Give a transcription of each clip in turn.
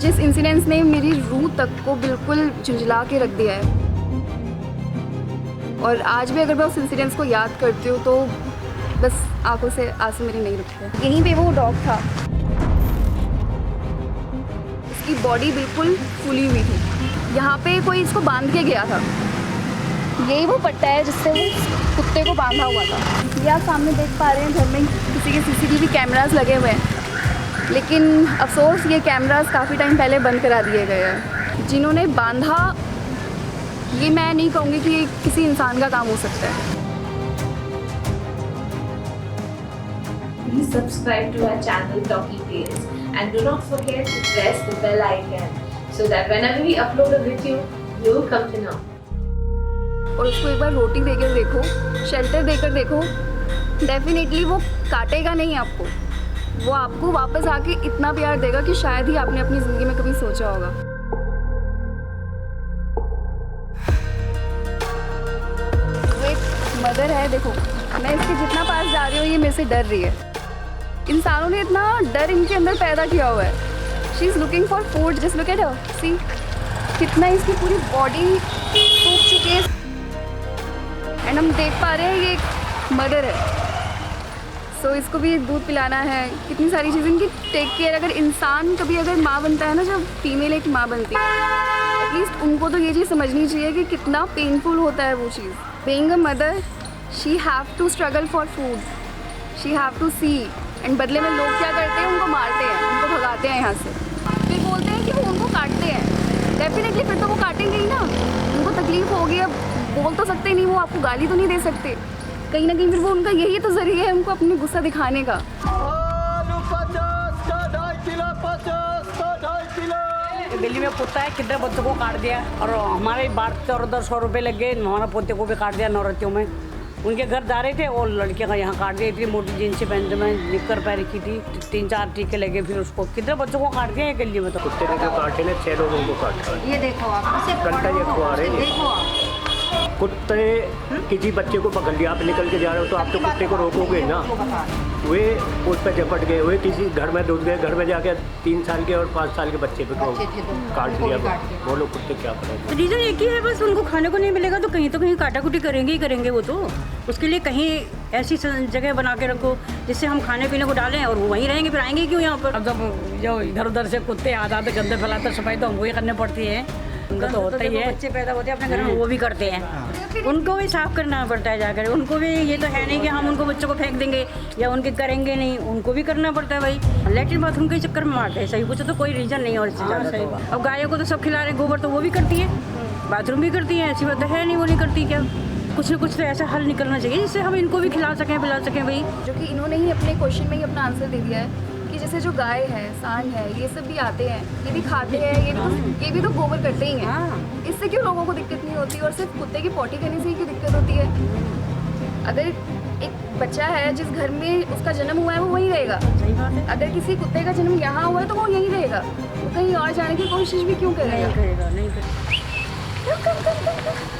जिस इंसिडेंस ने मेरी रूह तक को बिल्कुल झुंझला के रख दिया है, और आज भी अगर मैं उस इंसिडेंस को याद करती हूँ तो बस आंखों से आंसू मेरे नहीं रुकते। यहीं पे वो डॉग था, इसकी बॉडी बिल्कुल फूली हुई थी, यहाँ पे कोई इसको बांध के गया था। यही वो पट्टा है जिससे वो कुत्ते को बांधा हुआ था। ये आप सामने देख पा रहे हैं, घर में किसी के सीसीटीवी कैमरास लगे हुए हैं, लेकिन अफसोस ये कैमरास काफ़ी टाइम पहले बंद करा दिए गए हैं। जिन्होंने बांधा, ये मैं नहीं कहूँगी कि ये किसी इंसान का काम हो सकता है। Please subscribe to our channel Talkie Tales and do not forget to press the bell icon so that whenever we upload a video, you will come to know. और उसको एक बार रोटी देकर देखो, शेल्टर देकर देखो, डेफिनेटली वो काटेगा नहीं आपको, वो आपको वापस आके इतना प्यार देगा कि शायद ही आपने अपनी ज़िंदगी में कभी सोचा होगा। वो एक मदर है, देखो मैं इसके जितना पास जा रही हूँ ये मेरे से डर रही है। इंसानों ने इतना डर इनके अंदर पैदा किया हुआ है। She is looking for food, just look at her, see कितना इसकी पूरी बॉडी सूख चुकी है। एंड हम देख पा रहे हैं ये एक मदर है, सो इसको भी दूध पिलाना है, कितनी सारी चीज़ें इनकी टेक केयर। अगर इंसान कभी अगर माँ बनता है ना, जब फीमेल एक माँ बनती है, एटलीस्ट उनको तो ये चीज़ समझनी चाहिए कि कितना पेनफुल होता है वो चीज़। Being a mother, she have to struggle for food, she have to see, and बदले में लोग क्या करते हैं, उनको मारते हैं, उनको भगाते हैं यहाँ से, फिर बोलते हैं कि वो उनको काटते हैं। डेफिनेटली फिर तो वो काटेंगे ही ना, उनको तकलीफ होगी। अब बोल तो सकते नहीं, वो आपको गाली तो नहीं दे सकते, कहीं ना कहीं फिर वो उनका यही तो जरिए है उनको अपनी गुस्सा दिखाने का। दिल्ली में कुत्ता है, कितने बच्चों को काट दिया, और हमारे बाढ़ से और 100 रुपये लग गए, हमारा पोते को भी काट दिया नवरात्रियों में। उनके घर जा रहे थे और लड़के का यहाँ काट दिया, इतनी मोटी जींस पहनते में निक्कर पहन रखी थी, 3-4 टीके लगे, फिर उसको कितने बच्चों को काट दिया गली में। तो कुत्ते ने जो काटे ना 6 लोगों को काटा। ये देखो आप, घंटा ये खुआ रहे हैं। देखो आप, कुत्ते किसी बच्चे को पकड़ लिया, आप निकल के जा रहे हो तो आप तो कुत्ते को रोकोगे ना। वे उस पर झपट गए, वे किसी घर में डूब गए, घर में जाके 3 साल के और 5 साल के बच्चे पे काट दिया। वो लोग कुत्ते क्या करेंगे? रीज़न एक ही है, बस उनको खाने को नहीं मिलेगा तो कहीं काटाकुटी करेंगे ही करेंगे। वो तो उसके लिए कहीं ऐसी जगह बना के रखो जिससे हम खाने पीने को डालें और वो वहीं रहेंगे, फिर आएंगे क्यों यहाँ पर। अब जब जो इधर उधर से कुत्ते आते गंदे फैलाते, सफाई तो हमको ही करनी पड़ती है। उनका तो होता ही है, बच्चे पैदा होते हैं अपने घर में, वो भी करते हैं, उनको भी साफ करना पड़ता है जाकर। उनको भी ये तो है नहीं कि हम उनको बच्चों को फेंक देंगे या उनके करेंगे नहीं, उनको भी करना पड़ता है भाई। लेटरिन बाथरूम के चक्कर में मारते हैं, सही कुछ तो कोई रीज़न नहीं है। और इससे ज़्यादा अब गायों को तो सब खिला रहे, गोबर तो वो भी करती है, बाथरूम भी करती है, ऐसी बात तो है नहीं वो नहीं करती। क्या कुछ न कुछ तो ऐसा हल निकलना चाहिए जिससे हम इनको भी खिला सकें, पिला सकें भाई। जो कि इन्होंने ही अपने क्वेश्चन में ही अपना आंसर दे दिया है कि जैसे जो गाय है, सांड है, ये सब भी आते हैं, ये भी खाते हैं, ये भी तो गोबर करते ही हैं। इससे क्यों लोगों को दिक्कत नहीं होती, और सिर्फ कुत्ते की पॉटी करने से ही क्यों दिक्कत होती है? अगर एक बच्चा है जिस घर में उसका जन्म हुआ है वो वहीं रहेगा, अगर किसी कुत्ते का जन्म यहाँ हुआ है तो वो यहीं रहेगा, वो कहीं और जाने की कोशिश भी क्यों करेगा?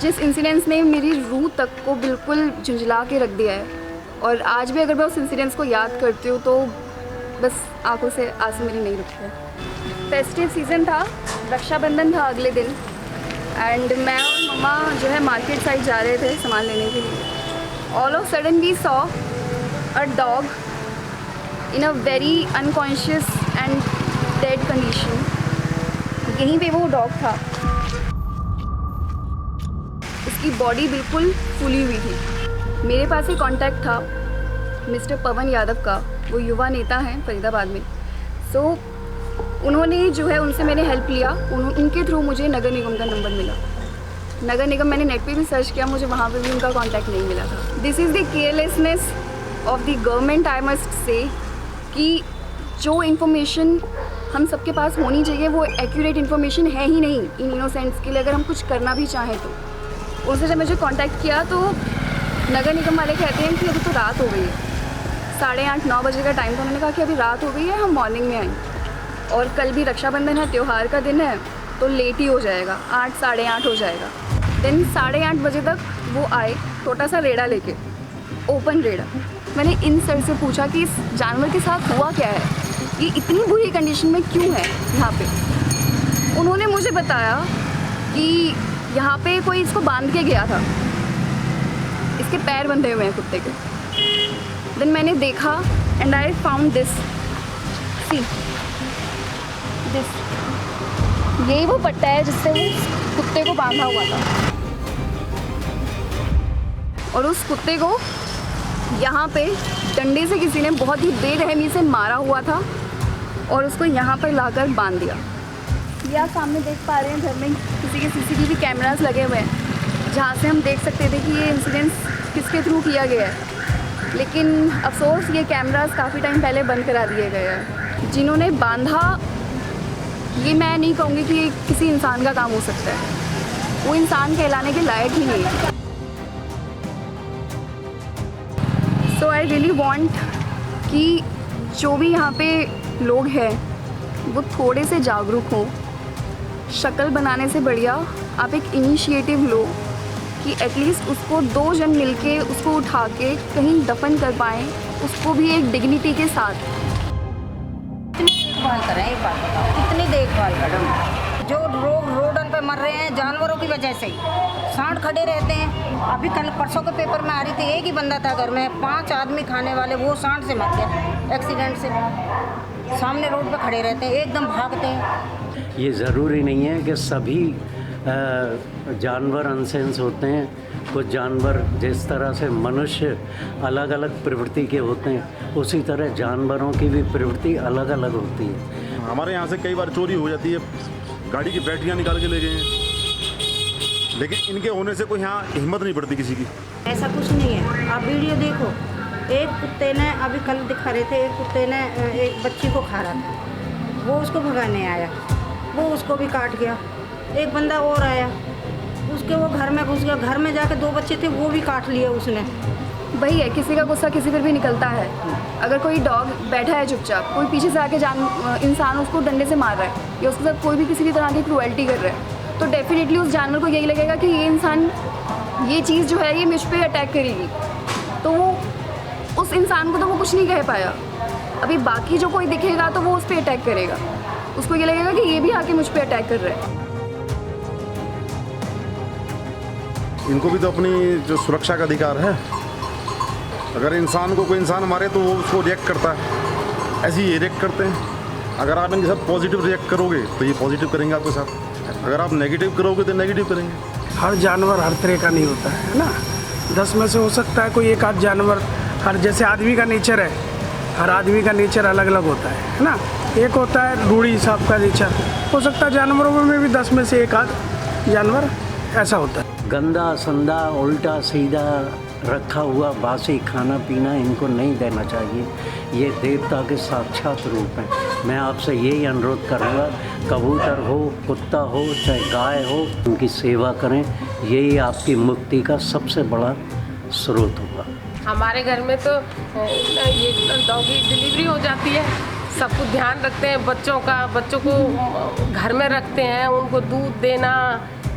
जिस इंसिडेंस ने मेरी रूह तक को बिल्कुल झुंझला के रख दिया है, और आज भी अगर मैं उस इंसिडेंस को याद करती हूँ तो बस आंखों से आंसू मेरी नहीं रुकते। फेस्टिव सीज़न था, रक्षाबंधन था अगले दिन, एंड मैं और मम्मा जो है मार्केट साइड जा रहे थे सामान लेने के लिए। All of sudden we saw a dog in a very unconscious and dead condition. यहीं पे वो डॉग था, इसकी बॉडी बिल्कुल फूली हुई थी। मेरे पास ही कांटेक्ट था मिस्टर पवन यादव का, वो युवा नेता हैं फरीदाबाद में। सो उन्होंने जो है उनसे मैंने हेल्प लिया, उनके थ्रू मुझे नगर निगम का नंबर मिला। नगर निगम मैंने नेट पे भी सर्च किया, मुझे वहाँ पे भी उनका कांटेक्ट नहीं मिला था। This is the carelessness of the government, I must say, कि जो इन्फॉर्मेशन हम सबके पास होनी चाहिए वो एक्यूरेट इन्फॉर्मेशन है ही नहीं इन इनोसेंट्स के लिए, अगर हम कुछ करना भी चाहें तो। उनसे जब मुझे कांटेक्ट किया तो नगर निगम वाले कहते हैं कि अभी तो रात हो गई है, 8:30-9 बजे का टाइम था। उन्होंने कहा कि अभी रात हो गई है, हम मॉर्निंग में आएँ, और कल भी रक्षाबंधन है, त्यौहार का दिन है, तो लेट ही हो जाएगा, 8-8:30 हो जाएगा। देन 8:30 बजे तक वो आए, छोटा सा रेड़ा लेके, ओपन रेड़ा। मैंने इन सर से पूछा कि इस जानवर के साथ हुआ क्या है, ये इतनी बुरी कंडीशन में क्यों है यहाँ पे। उन्होंने मुझे बताया कि यहाँ पे कोई इसको बांध के गया था, इसके पैर बंधे हुए हैं कुत्ते के। देन मैंने देखा and I found this, see this, यही वो पट्टा है जिससे वो कुत्ते को बांधा हुआ था। और उस कुत्ते को यहाँ पे डंडे से किसी ने बहुत ही बेरहमी से मारा हुआ था और उसको यहाँ पर लाकर बांध दिया। ये आप सामने देख पा रहे हैं, घर में किसी के CCTV कैमरास लगे हुए हैं जहाँ से हम देख सकते थे कि ये इंसिडेंट किसके थ्रू किया गया है। लेकिन अफसोस ये कैमरास काफ़ी टाइम पहले बंद करा दिए गए हैं। जिन्होंने बांधा, ये मैं नहीं कहूँगी कि ये किसी इंसान का काम हो सकता है, वो इंसान कहलाने के लायक ही नहीं है। सो आई रियली वांट कि जो भी यहाँ पे लोग हैं वो थोड़े से जागरूक हों। शक्ल बनाने से बढ़िया आप एक इनिशिएटिव लो कि एटलीस्ट उसको 2 जन मिलके उसको उठा के कहीं दफन कर पाएँ, उसको भी एक डिग्निटी के साथ। कितनी देखभाल करें, एक बात बताओ, कितनी देखभाल करें? जो रोडन पे मर रहे हैं जानवरों की वजह से, सांड खड़े रहते हैं। अभी कल परसों के पेपर में आ रही थी, एक ही बंदा था घर में, 5 आदमी खाने वाले, वो सांड से मर गया एक्सीडेंट से। सामने रोड पे खड़े रहते हैं, एकदम भागते हैं। ये ज़रूरी नहीं है कि सभी जानवर अनसेंस होते हैं। कुछ जानवर जिस तरह से मनुष्य अलग अलग प्रवृत्ति के होते हैं, उसी तरह जानवरों की भी प्रवृत्ति अलग अलग होती है। हमारे यहाँ से कई बार चोरी हो जाती है, गाड़ी की बैटरियाँ निकाल के ले गए हैं, लेकिन इनके होने से कोई यहाँ हिम्मत नहीं पड़ती किसी की। ऐसा कुछ नहीं है, आप वीडियो देखो। एक कुत्ते ने, अभी कल दिखा रहे थे, एक कुत्ते ने एक बच्ची को खा रहा था, वो उसको भगाने आया, वो उसको भी काट गया। एक बंदा और आया, उसके वो घर में घुस गया, घर में जाके 2 बच्चे थे, वो भी काट लिए उसने। वही है, किसी का गुस्सा किसी पर भी निकलता है। अगर कोई डॉग बैठा है चुपचाप, कोई पीछे से आके इंसान उसको डंडे से मार रहा है या उसके साथ कोई भी किसी भी तरह की क्रूएल्टी कर रहा है, तो डेफिनेटली उस जानवर को यही लगेगा कि ये इंसान, ये चीज़ जो है ये मुझ पर अटैक करेगी। तो वो उस इंसान को तो वो कुछ नहीं कह पाया। अभी बाकी जो कोई दिखेगा तो वो उस पर अटैक करेगा, उसको ये लगेगा कि ये भी आके मुझ पर अटैक कर रहा है। इनको भी तो अपनी जो सुरक्षा का अधिकार है। अगर इंसान को कोई इंसान मारे तो वो उसको रिएक्ट करता है, ऐसे ही ये रिएक्ट करते हैं। अगर आप इनके साथ पॉजिटिव रिएक्ट करोगे तो ये पॉजिटिव करेंगे आपके साथ, अगर आप नेगेटिव करोगे तो नेगेटिव करेंगे। हर जानवर हर तरह का नहीं होता है ना। 10 में से हो सकता है कोई एक आध जानवर, हर जैसे आदमी का नेचर है, हर आदमी का नेचर अलग अलग होता है ना। एक होता है रूढ़ी हिसाब का नेचर, हो सकता है जानवरों में भी 10 में से एक आध जानवर ऐसा होता है। गंदा संदा उल्टा सीधा रखा हुआ बासी खाना पीना इनको नहीं देना चाहिए। ये देवता के साक्षात रूप हैं। मैं आपसे यही अनुरोध करूँगा, कबूतर हो, कुत्ता हो, चाहे गाय हो, उनकी सेवा करें। यही आपकी मुक्ति का सबसे बड़ा स्रोत होगा। हमारे घर में तो ये डॉगी डिलीवरी हो जाती है, सब कुछ ध्यान रखते हैं बच्चों का, बच्चों को घर में रखते हैं, उनको दूध देना,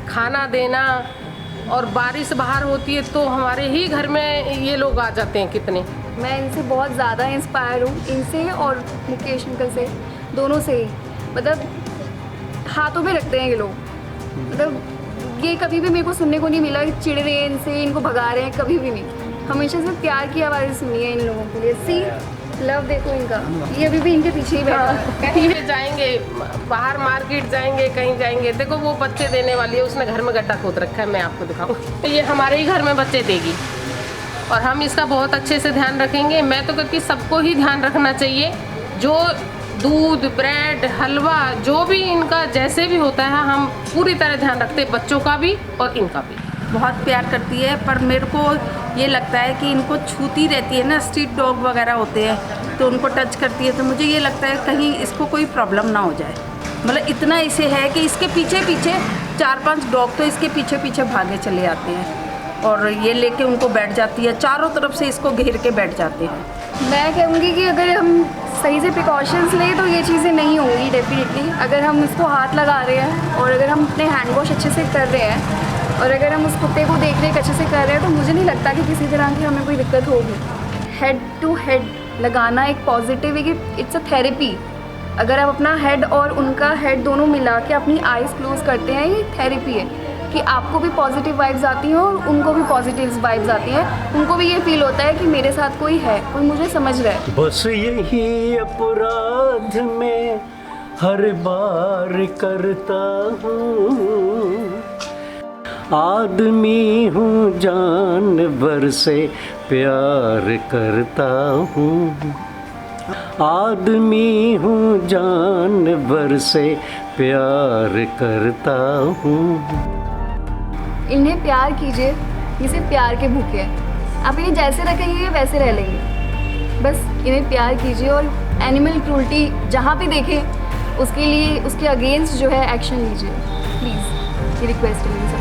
खाना देना। और बारिश बाहर होती है तो हमारे ही घर में ये लोग आ जाते हैं कितने। मैं इनसे बहुत ज़्यादा इंस्पायर हूँ, इनसे और मुकेश अंकल से, दोनों से ही। मतलब हाथों में रखते हैं ये लोग। मतलब ये कभी भी मेरे को सुनने को नहीं मिला कि चिढ़ रहे हैं इनसे, इनको भगा रहे हैं, कभी भी नहीं। हमेशा से प्यार की आवाज़ सुनी है इन लोगों के लिए। सी लव देखो इनका, ये अभी भी इनके पीछे ही बैठा है। कहीं भी जाएंगे, बाहर मार्केट जाएंगे, कहीं जाएंगे, देखो वो बच्चे देने वाली है, उसने घर में गड्ढा खोद रखा है, मैं आपको दिखाऊं। ये हमारे ही घर में बच्चे देगी और हम इसका बहुत अच्छे से ध्यान रखेंगे। मैं तो कहती सबको ही ध्यान रखना चाहिए, जो दूध, ब्रेड, हलवा, जो भी इनका जैसे भी होता है, हम पूरी तरह ध्यान रखते हैं, बच्चों का भी और इनका भी। बहुत प्यार करती है, पर मेरे को ये लगता है कि इनको छूती रहती है ना, स्ट्रीट डॉग वगैरह होते हैं तो उनको टच करती है, तो मुझे ये लगता है कहीं इसको कोई प्रॉब्लम ना हो जाए। मतलब इतना इसे है कि इसके पीछे पीछे 4-5 डॉग तो इसके पीछे पीछे भागे चले आते हैं और ये लेके उनको बैठ जाती है, चारों तरफ से इसको घेर के बैठ जाते हैं। मैं कहूँगी कि अगर हम सही से प्रिकॉशंस लें तो ये चीज़ें नहीं होंगी डेफिनेटली। अगर हम इसको हाथ लगा रहे हैं और अगर हम अपने हैंड वॉश अच्छे से कर रहे हैं और अगर हम उस कुत्ते को देख रेख अच्छे से कर रहे हैं तो मुझे नहीं लगता कि किसी तरह की हमें कोई दिक्कत होगी। हेड टू हेड लगाना एक पॉजिटिव है कि इट्स अ थेरेपी। अगर आप अपना हेड और उनका हेड दोनों मिला के अपनी आइज़ क्लोज करते हैं, ये थेरेपी है कि आपको भी पॉजिटिव वाइब्स आती हैं और उनको भी पॉजिटिव वाइब्स आती हैं। उनको भी ये फील होता है कि मेरे साथ कोई है, कोई मुझे समझ रहा है। बस यही अपराध में हर बार करता हूँ, आदमी हूँ जानवर से प्यार करता हूँ, आदमी हूँ जानवर से प्यार करता हूँ। इन्हें प्यार कीजिए, ये सिर्फ प्यार के भूखे हैं। आप इन्हें जैसे रखेंगे ये वैसे रह लेंगे। बस इन्हें प्यार कीजिए और एनिमल क्रूल्टी जहाँ भी देखें उसके लिए उसके अगेंस्ट जो है एक्शन लीजिए प्लीज़, ये रिक्वेस्ट है मेरी।